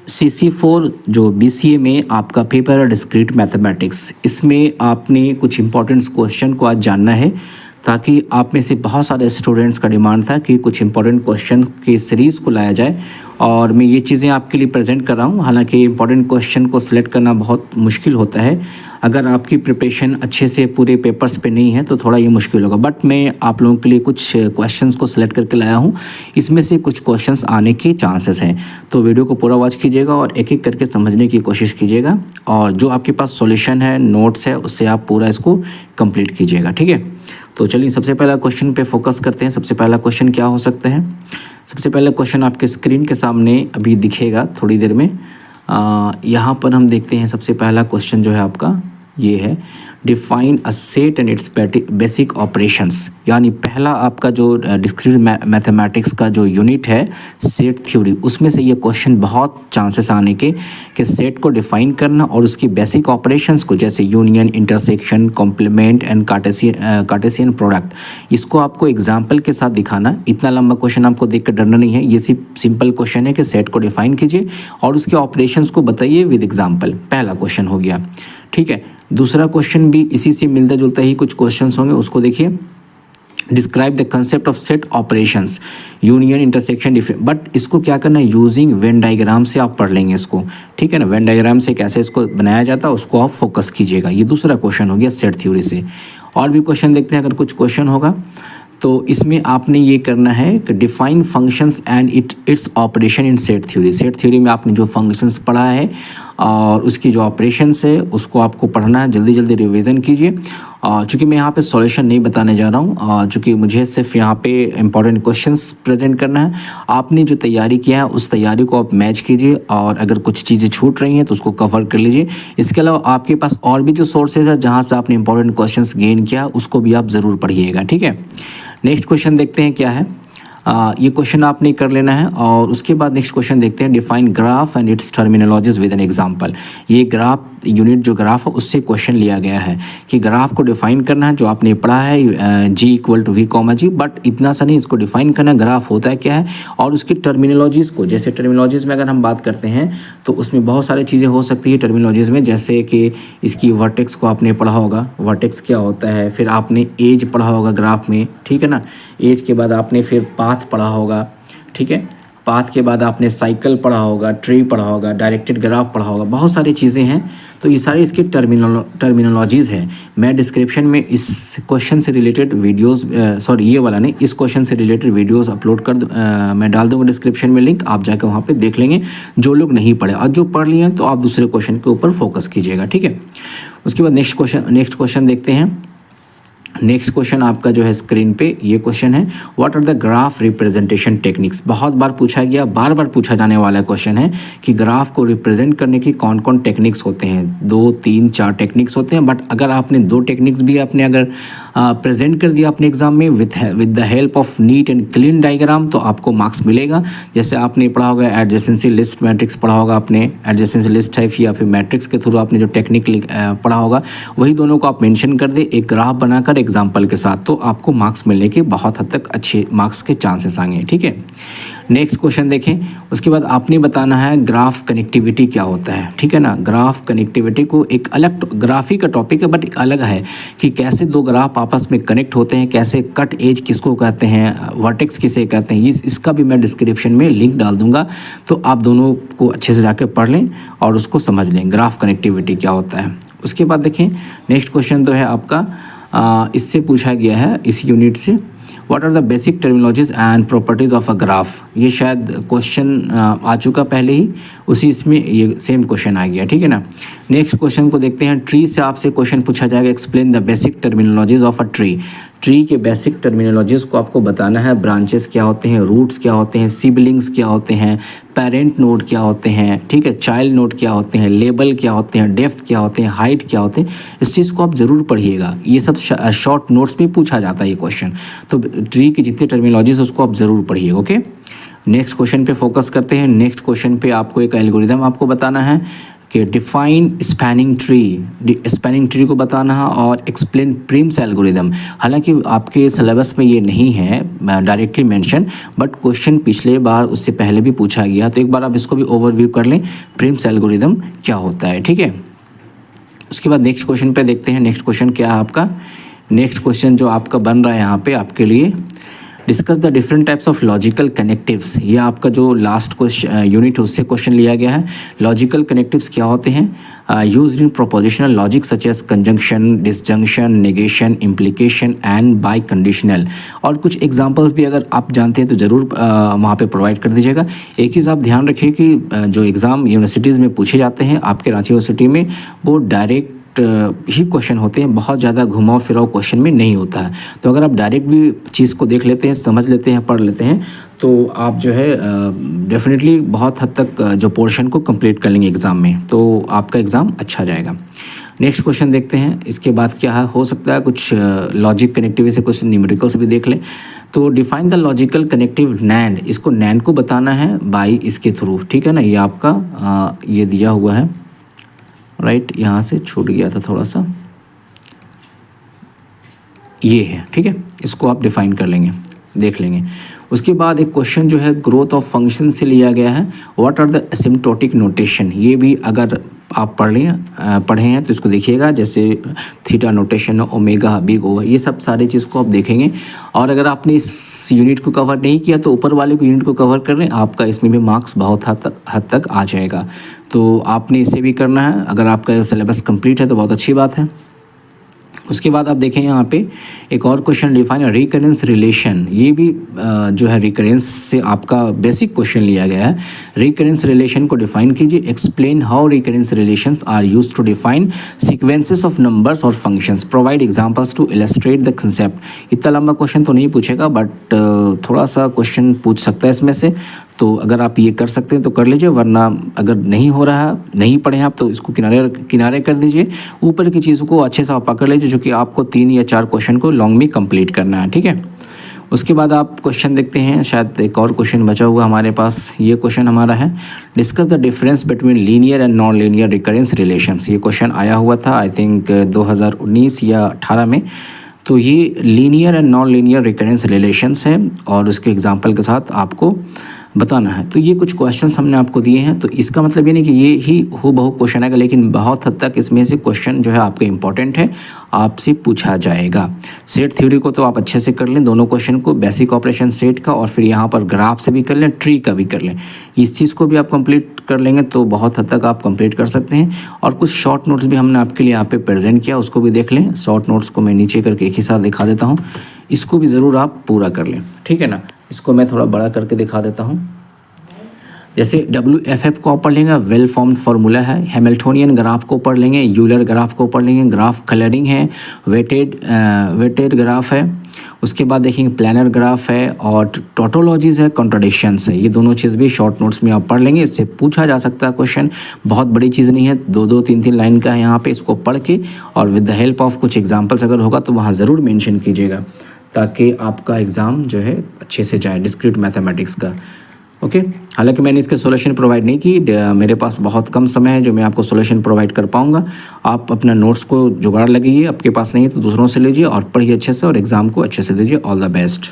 CC4 जो BCA में आपका पेपर है डिस्क्रीट मैथमेटिक्स, इसमें आपने कुछ इंपॉर्टेंट क्वेश्चन को आज जानना है, ताकि आप में से बहुत सारे स्टूडेंट्स का डिमांड था कि कुछ इंपॉर्टेंट क्वेश्चन की सीरीज़ को लाया जाए, और मैं ये चीज़ें आपके लिए प्रेजेंट कर रहा हूँ। हालांकि इंपॉर्टेंट क्वेश्चन को सिलेक्ट करना बहुत मुश्किल होता है, अगर आपकी प्रिपरेशन अच्छे से पूरे पेपर्स पे नहीं है तो थोड़ा ये मुश्किल होगा, बट मैं आप लोगों के लिए कुछ क्वेश्चंस को सिलेक्ट करके लाया हूँ। इसमें से कुछ क्वेश्चंस आने के चांसेस हैं, तो वीडियो को पूरा वॉच कीजिएगा और एक एक करके समझने की कोशिश कीजिएगा, और जो आपके पास सॉल्यूशन है, नोट्स है, उससे आप पूरा इसको कंप्लीट कीजिएगा, ठीक है। तो चलिए सबसे पहला क्वेश्चन पे फोकस करते हैं। सबसे पहला क्वेश्चन क्या हो सकता है? सबसे पहला क्वेश्चन आपके स्क्रीन के सामने अभी दिखेगा थोड़ी देर में। यहाँ पर हम देखते हैं सबसे पहला क्वेश्चन जो है आपका ये है, define a set and it's basic operations. यानी पहला आपका जो डिस्क्रीट मैथमेटिक्स का जो यूनिट है सेट थ्योरी, उसमें से ये क्वेश्चन बहुत चांसेस आने के कि सेट को डिफाइन करना और उसकी बेसिक ऑपरेशंस को, जैसे union, intersection, complement and Cartesian product, इसको आपको एग्जाम्पल के साथ दिखाना। इतना लंबा क्वेश्चन आपको देख कर डरना नहीं है, ये सिंपल क्वेश्चन है कि सेट को डिफाइन कीजिए और उसके ऑपरेशंस को बताइए विद एग्जाम्पल। पहला क्वेश्चन हो गया, ठीक है। दूसरा क्वेश्चन भी इसी से मिलता जुलता ही कुछ क्वेश्चंस होंगे, उसको देखिए। Describe the concept of set operations, union, intersection, different. But इसको क्या करना है, यूजिंग वेन डायग्राम से आप पढ़ लेंगे इसको, ठीक है ना। वेन डायग्राम से कैसे इसको बनाया जाता है उसको आप फोकस कीजिएगा। ये दूसरा क्वेश्चन हो गया सेट थ्योरी से। और भी क्वेश्चन देखते हैं, अगर कुछ क्वेश्चन होगा तो इसमें आपने ये करना है कि define functions and its operation in set theory. Set theory में आपने जो फंक्शंस पढ़ा है और उसकी जो ऑपरेशंस है उसको आपको पढ़ना है, जल्दी जल्दी रिवीजन कीजिए। चूँकि मैं यहाँ पे सॉल्यूशन नहीं बताने जा रहा हूँ, चूँकि मुझे सिर्फ यहाँ पे इंपॉर्टेंट क्वेश्चंस प्रेजेंट करना है। आपने जो तैयारी किया है उस तैयारी को आप मैच कीजिए, और अगर कुछ चीज़ें छूट रही हैं तो उसको कवर कर लीजिए। इसके अलावा आपके पास और भी जो सोर्सेज है जहाँ से आपने इंपॉर्टेंट क्वेश्चंस गेन किया, उसको भी आप ज़रूर पढ़िएगा, ठीक है। नेक्स्ट क्वेश्चन देखते हैं क्या है। ये क्वेश्चन आपने कर लेना है, और उसके बाद नेक्स्ट क्वेश्चन देखते हैं, define graph and it's terminologies with an example. ये ग्राफ यूनिट जो ग्राफ है उससे क्वेश्चन लिया गया है कि ग्राफ को डिफाइन करना है, जो आपने पढ़ा है G = V, G, बट इतना सा नहीं, इसको डिफाइन करना ग्राफ होता है क्या है, और उसकी टर्मिनोलॉजीज़ को, जैसे टर्मिनोलॉजीज़ में अगर हम बात करते हैं तो उसमें बहुत सारी चीज़ें हो सकती है टर्मिनोलॉजीज़ में, जैसे कि इसकी वर्टेक्स को आपने पढ़ा होगा, वर्टेक्स क्या होता है, फिर आपने एज पढ़ा होगा ग्राफ में, ठीक है ना। एज के बाद आपने फिर पाथ पढ़ा होगा, ठीक है। पाथ के बाद आपने साइकिल पढ़ा होगा, ट्री पढ़ा होगा, डायरेक्टेड ग्राफ पढ़ा होगा, बहुत सारी चीज़ें हैं। तो ये सारी इसकी टर्मिनोलॉजीज़ है। मैं डिस्क्रिप्शन में इस क्वेश्चन से रिलेटेड वीडियोस, ये वाला नहीं, इस क्वेश्चन से रिलेटेड वीडियोस अपलोड मैं डाल दूँगा डिस्क्रिप्शन में लिंक, आप जाकर वहाँ पे देख लेंगे जो लोग नहीं पढ़े, और जो पढ़ लिए हैं तो आप दूसरे क्वेश्चन के ऊपर फोकस कीजिएगा, ठीक है। उसके बाद नेक्स्ट क्वेश्चन देखते हैं। नेक्स्ट क्वेश्चन आपका जो है स्क्रीन पे ये क्वेश्चन है, what are the graph representation techniques. बहुत बार पूछा गया, बार बार पूछा जाने वाला क्वेश्चन है कि ग्राफ को रिप्रेजेंट करने की कौन कौन टेक्निक्स होते हैं। 2, 3, 4 टेक्निक्स होते हैं, बट अगर आपने 2 टेक्निक्स भी आपने अगर प्रेजेंट कर दिया अपने एग्जाम में with the help of neat and clean diagram, तो आपको मार्क्स मिलेगा। जैसे आपने पढ़ा होगा एडजेसेंसी लिस्ट मैट्रिक्स पढ़ा होगा आपने, एडजेसेंसी लिस्ट टाइप या फिर मैट्रिक्स के थ्रू आपने जो टेक्निक पढ़ा होगा, वही दोनों को आप मेंशन कर दे एक ग्राफ बनाकर एग्जाम्पल के साथ, तो आपको मार्क्स मिलने के बहुत हद तक अच्छे मार्क्स के चांसेस आएंगे, ठीक है। नेक्स्ट क्वेश्चन देखें। उसके बाद आपने बताना है ग्राफ कनेक्टिविटी क्या होता है, ठीक है ना। ग्राफ कनेक्टिविटी को एक अलग ग्राफी का टॉपिक है, बट अलग है कि कैसे 2 ग्राफ आपस में कनेक्ट होते हैं, कैसे कट एज किसको कहते हैं, वर्टेक्स किसे कहते हैं, इसका भी मैं डिस्क्रिप्शन में लिंक डाल दूंगा, तो आप दोनों को अच्छे से जाकर पढ़ लें और उसको समझ लें ग्राफ कनेक्टिविटी क्या होता है। उसके बाद देखें नेक्स्ट क्वेश्चन तो है आपका, इससे पूछा गया है इस यूनिट से, what are the basic terminologies and properties of a graph. ये शायद क्वेश्चन आ चुका पहले ही, उसी इसमें ये सेम क्वेश्चन आ गया, ठीक है ना। नेक्स्ट क्वेश्चन को देखते हैं। ट्री से आपसे क्वेश्चन पूछा जाएगा, explain the basic terminologies of a tree. Tree के बेसिक टर्मिनोलॉजीज़ को आपको बताना है। ब्रांचेस क्या होते हैं, रूट्स क्या होते हैं, सिबलिंग्स क्या होते हैं, पेरेंट नोड क्या होते हैं, ठीक है, चाइल्ड नोड क्या होते हैं, लेबल क्या होते हैं, डेप्थ क्या होते हैं, हाइट क्या होते हैं, इस चीज़ को आप ज़रूर पढ़िएगा। ये सब शॉर्ट नोट्स में पूछा जाता है ये क्वेश्चन, तो ट्री की जितनी टर्मिनोलॉजीज उसको आप ज़रूर पढ़िएगा, ओके। नेक्स्ट क्वेश्चन पे फोकस करते हैं। नेक्स्ट क्वेश्चन पे आपको एक एल्गोरिदम आपको बताना है कि डिफाइन स्पैनिंग ट्री को बताना है और एक्सप्लेन प्रिम्स एल्गोरिदम। हालांकि आपके सिलेबस में ये नहीं है डायरेक्टली मेंशन, बट क्वेश्चन पिछले बार उससे पहले भी पूछा गया, तो एक बार आप इसको भी ओवरव्यू कर लें, प्रिम्स एल्गोरिदम क्या होता है, ठीक है। उसके बाद नेक्स्ट क्वेश्चन पे देखते हैं। नेक्स्ट क्वेश्चन क्या है आपका? नेक्स्ट क्वेश्चन जो आपका बन रहा है यहाँ पे आपके लिए, discuss the different types of logical connectives. ये आपका जो लास्ट क्वेश्चन यूनिट है उससे क्वेश्चन लिया गया है। लॉजिकल कनेक्टिव्स क्या होते हैं? Used in propositional logic such as conjunction, disjunction, negation, implication and biconditional. और कुछ एग्जांपल्स भी अगर आप जानते हैं तो ज़रूर वहाँ पे प्रोवाइड कर दीजिएगा। एक चीज़ आप ध्यान रखिए कि जो एग्ज़ाम यूनिवर्सिटीज़ में पूछे जाते हैं आपके रांची यूनिवर्सिटी में, वो डायरेक्ट ही क्वेश्चन होते हैं, बहुत ज़्यादा घुमाव फिराव क्वेश्चन में नहीं होता है। तो अगर आप डायरेक्ट भी चीज़ को देख लेते हैं, समझ लेते हैं, पढ़ लेते हैं, तो आप जो है डेफिनेटलि बहुत हद तक जो पोर्शन को कंप्लीट कर लेंगे एग्ज़ाम में, तो आपका एग्ज़ाम अच्छा जाएगा। नेक्स्ट क्वेश्चन देखते हैं। इसके बाद क्या है, हो सकता है कुछ लॉजिक कनेक्टिविटी से कुछ न्यूमेरिकल्स भी देख लें। तो define the logical connective NAND, इसको नैंड को बताना है बाई इसके थ्रू, ठीक है ना। ये आपका ये दिया हुआ है, राइट, यहाँ से छूट गया था थोड़ा सा, ये है, ठीक है। इसको आप डिफाइन कर लेंगे, देख लेंगे। उसके बाद एक क्वेश्चन जो है ग्रोथ ऑफ फंक्शन से लिया गया है, what are the asymptotic notation. ये भी अगर आप पढ़े हैं तो इसको देखिएगा, जैसे theta notation, omega, big O, ये सब सारी चीज़ को आप देखेंगे। और अगर आपने इस यूनिट को कवर नहीं किया तो ऊपर वाले को यूनिट को कवर कर लें, आपका इसमें भी मार्क्स बहुत हद तक आ जाएगा। तो आपने इसे भी करना है। अगर आपका सिलेबस कंप्लीट है तो बहुत अच्छी बात है। उसके बाद आप देखें यहाँ पे एक और क्वेश्चन, डिफाइन रिकरेंस रिलेशन। ये भी जो है रिकरेंस से आपका बेसिक क्वेश्चन लिया गया है। रिकरेंस रिलेशन को डिफाइन कीजिए। Explain how recurrence relations are used to define sequences of numbers और functions. Provide examples to illustrate the concept. इतना लंबा क्वेश्चन तो नहीं पूछेगा, बट थोड़ा सा क्वेश्चन पूछ सकता है इसमें से। तो अगर आप ये कर सकते हैं तो कर लीजिए, वरना अगर नहीं हो रहा, नहीं पढ़े आप, तो इसको किनारे कर दीजिए। ऊपर की चीज़ों को अच्छे से आप पकड़ लीजिए, जो कि आपको 3 या 4 क्वेश्चन को लॉन्ग में कंप्लीट करना है, ठीक है। उसके बाद आप क्वेश्चन देखते हैं, शायद एक और क्वेश्चन बचा हुआ हमारे पास। ये क्वेश्चन हमारा है, discuss the difference between linear and non linear recurrence relations. ये क्वेश्चन आया हुआ था आई थिंक 2019 या 18 में। तो ये linear and non linear recurrence relations है और उसके एग्जांपल के साथ आपको बताना है। तो ये कुछ क्वेश्चंस हमने आपको दिए हैं, तो इसका मतलब ये नहीं कि ये ही हूबहू क्वेश्चन आएगा, लेकिन बहुत हद तक इसमें से क्वेश्चन जो है आपके इंपॉर्टेंट है, आपसे पूछा जाएगा। सेट थ्योरी को तो आप अच्छे से कर लें, दोनों क्वेश्चन को, बेसिक ऑपरेशन सेट का और फिर यहाँ पर ग्राफ से भी कर लें, ट्री का भी कर लें। इस चीज़ को भी आप कंप्लीट कर लेंगे तो बहुत हद तक आप कंप्लीट कर सकते हैं। और कुछ शॉर्ट नोट्स भी हमने आपके लिए यहाँ पे प्रेजेंट किया, उसको भी देख लें। शॉर्ट नोट्स को मैं नीचे करके एक ही साथ दिखा देता हूँ, इसको भी ज़रूर आप पूरा कर लें, ठीक है ना। इसको मैं थोड़ा बड़ा करके दिखा देता हूँ। जैसे WFF को आप पढ़ लेंगे, वेल फॉर्म्ड फार्मूला है। हैमिल्टोनियन ग्राफ को पढ़ लेंगे, यूलर ग्राफ को पढ़ लेंगे, ग्राफ कलरिंग है, वेटेड ग्राफ है। उसके बाद देखेंगे प्लानर ग्राफ है और टोटोलॉजीज है, कॉन्ट्राडिक्शंस है। ये दोनों चीज़ भी शॉर्ट नोट्स में आप पढ़ लेंगे, इससे पूछा जा सकता है क्वेश्चन। बहुत बड़ी चीज़ नहीं है, 2-2, 3-3 लाइन का है यहाँ पे। इसको पढ़ के और विद द हेल्प ऑफ कुछ एग्जाम्पल्स अगर होगा तो वहाँ ज़रूर मेंशन कीजिएगा, ताकि आपका एग्ज़ाम जो है अच्छे से जाए डिस्क्रीट मैथमेटिक्स का। ओके हालांकि मैंने इसके सॉल्यूशन प्रोवाइड नहीं की, मेरे पास बहुत कम समय है जो मैं आपको सॉल्यूशन प्रोवाइड कर पाऊंगा। आप अपना नोट्स को जुगाड़ लगाइए, आपके पास नहीं है तो दूसरों से लीजिए और पढ़िए अच्छे से और एग्ज़ाम को अच्छे से दीजिए। All the best.